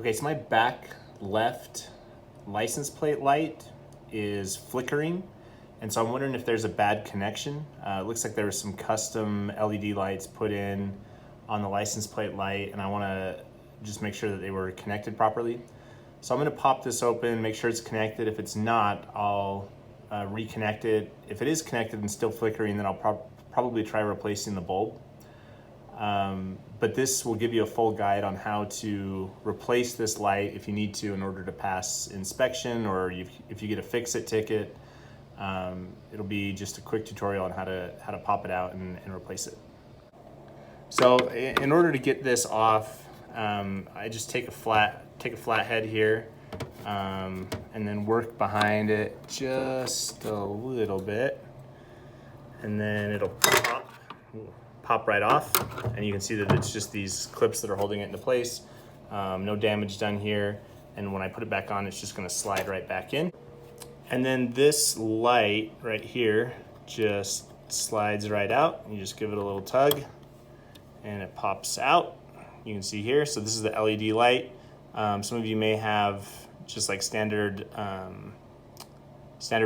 Okay, so my back left license plate light is flickering, and so I'm wondering if there's a bad connection. It looks like there were some custom LED lights put in on the license plate light, and I want to just make sure that they were connected properly. So I'm going to pop this open, make sure it's connected. If it's not, I'll reconnect it. If it is connected and still flickering, then I'll probably try replacing the bulb. But this will give you a full guide on how to replace this light if you need to in order to pass inspection, or if you get a fix-it ticket. It'll be just a quick tutorial on how to pop it out and replace it. So in order to get this off, I just take a flat head here, and then work behind it just a little bit, and then it'll pop right off, and you can see that it's just these clips that are holding it into place. No damage done here, and when I put it back on, it's just going to slide right back in. And then this light right here just slides right out. You just give it a little tug and it pops out. You can see here, so this is the LED light. Some of you may have just like standard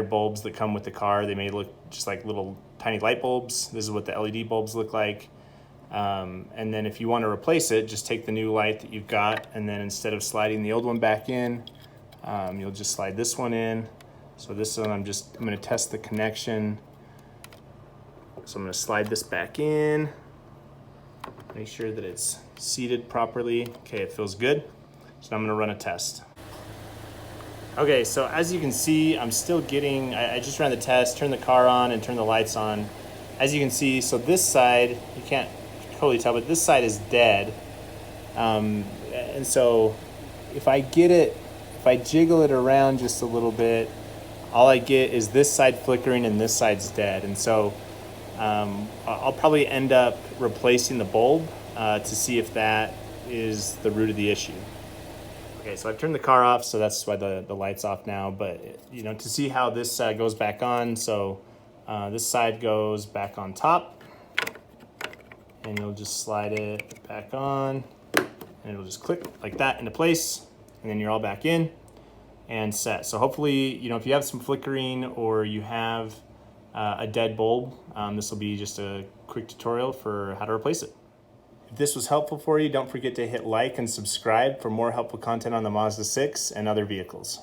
bulbs that come with the car. They may look just like little tiny light bulbs. This is what the LED bulbs look like. And then if you want to replace it, just take the new light that you've got, and then instead of sliding the old one back in, you'll just slide this one in. So this one, I'm going to test the connection. So I'm going to slide this back in, make sure that it's seated properly. Okay, it feels good. So I'm going to run a test. Okay, so as you can see, I'm still getting, I just ran the test, turned the car on and turned the lights on. As you can see, so this side, you can't totally tell, but this side is dead. And so if I jiggle it around just a little bit, all I get is this side flickering and this side's dead. And so I'll probably end up replacing the bulb to see if that is the root of the issue. Okay, so I've turned the car off, so that's why the light's off now. But you know, to see how this goes back on, so this side goes back on top, and you'll just slide it back on, and it'll just click like that into place, and then you're all back in and set. So hopefully, you know, if you have some flickering or you have a dead bulb, this will be just a quick tutorial for how to replace it. If this was helpful for you, don't forget to hit like and subscribe for more helpful content on the Mazda 6 and other vehicles.